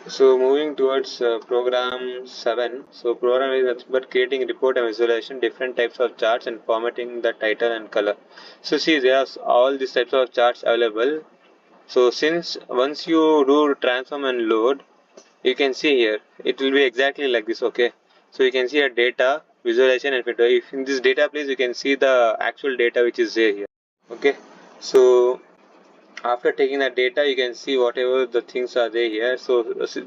So moving towards program 7. So program is nothing but creating report and visualization, different types of charts and formatting the title and color. So see, there's all these types of charts available. So since once you do transform and load, you can see here it will be exactly like this. Okay, so you can see a data visualization and filter. If in this data place you can see the actual data which is there here. Okay, so after taking that data you can see whatever the things are there here. So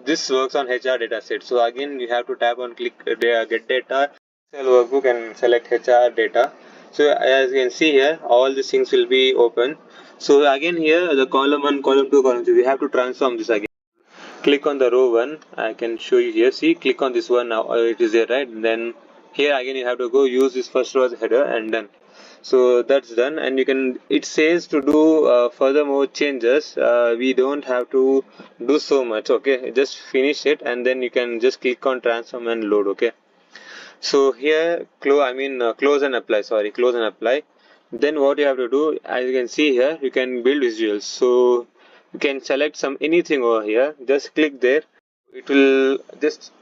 this works on HR data set. So again you have to tap on click get data, Excel workbook, and select HR data. So as you can see here all these things will be open. So again here the column 1, column 2, column 3, we have to transform this again. Click on the row 1. I can show you here. See, click on this one now. It is there, right? Then here again you have to go use this first row as header and done. So that's done, and you can, it says to do further more changes. We don't have to do so much. Okay, just finish it and then you can just click on transform and load. Okay, so here close and apply, sorry, close and apply. Then what you have to do, as you can see here, you can build visuals. So you can select some anything over here, just click there, it will just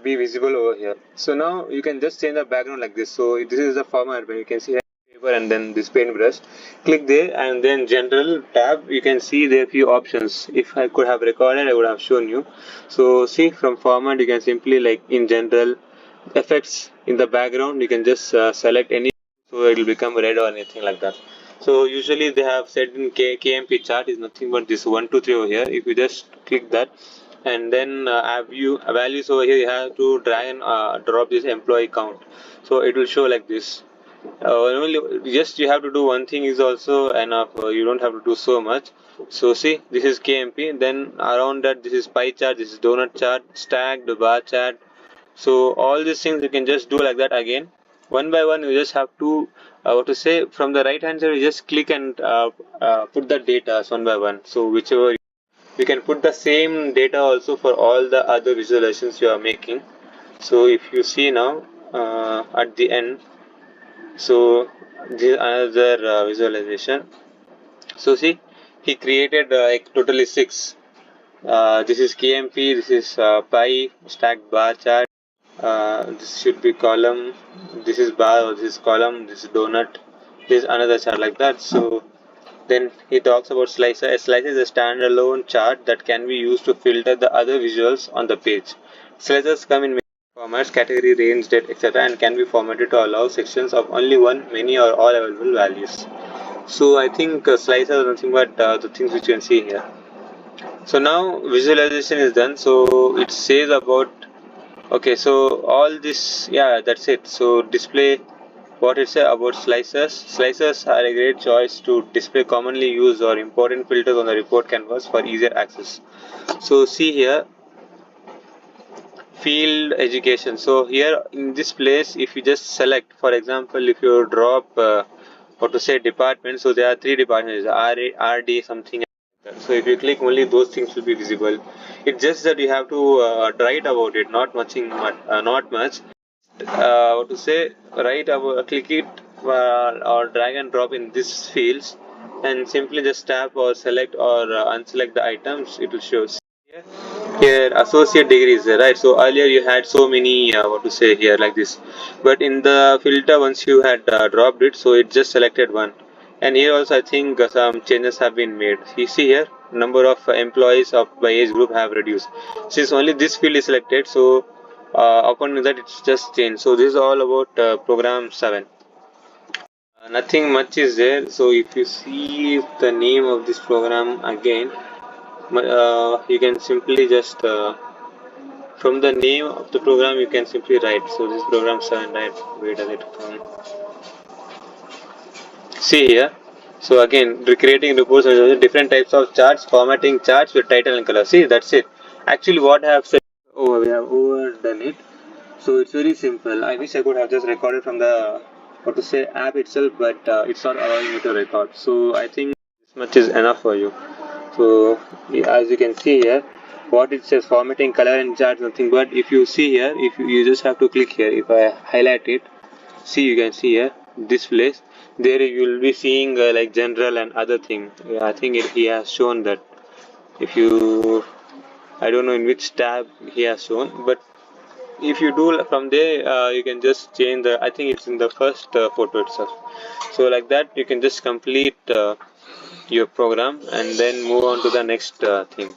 be visible over here. So now you can just change the background like this. So this is the format where you can see here paper and then this paintbrush. Click there and then general tab, you can see there are few options. If I could have recorded I would have shown you. So see, from format you can simply, like in general, effects in the background, you can just select any, so it will become red or anything like that. So usually they have said in KMP chart is nothing but this 1 2 3 over here. If you just click that and then have you values over here, you have to drag and drop this employee count, so it will show like this. Only just you have to do one thing is also enough. You don't have to do so much. So see, this is KMP, then around that this is pie chart, this is donut chart, stacked bar chart. So all these things you can just do like that again, one by one. You just have to what to say, from the right hand side you just click and put the data one by one. So whichever you can put the same data also for all the other visualizations you are making. So if you see now at the end, so this is another visualization. So see, he created like totally 6. This is KMP, this is pie, stacked bar chart, this should be column, this is bar, or this is column, this is donut, this is another chart like that. So then he talks about slicer. A slicer is a standalone chart that can be used to filter the other visuals on the page. Slicers come in many formats, category, range, date, etc., and can be formatted to allow sections of only one, many, or all available values. So I think slicer is nothing but the things which you can see here. So now visualization is done. So it says about, okay, so all this, yeah, that's it. So display what it says about slicers. Slicers are a great choice to display commonly used or important filters on the report canvas for easier access. So see here, field education. So here in this place, if you just select, for example, if you drop what to say department, so there are 3 departments, RD something. So if you click, only those things will be visible. It's just that you have to write about it, not much. What to say, write about, click it or drag and drop in these fields, and simply just tap or select or unselect the items. It will show. Here associate degrees, right? So earlier you had so many what to say here like this, but in the filter once you had dropped it, so it just selected one. And here also I think some changes have been made. You see here number of employees of by age group have reduced since only this field is selected. So upon that it's just changed. So this is all about program 7. Nothing much is there. So if you see the name of this program again, you can simply just from the name of the program you can simply write. So this program 7, right? Where does it come? See here. So again, recreating reports with different types of charts, formatting charts with title and color. See, that's it. Actually, what I have said, oh, we have overdone it. So it's very simple. I wish I could have just recorded from the what to say app itself, but it's not allowing me to record. So I think this much is enough for you. So as you can see here, what it says formatting color and chart nothing but if you see here, if you just have to click here. If I highlight it, see, you can see here this place, there you will be seeing like general and other thing. Yeah, I think he has shown that. If you I don't know in which tab he has shown, but if you do from there, you can just change the, I think it's in the first photo itself. So like that you can just complete your program and then move on to the next thing.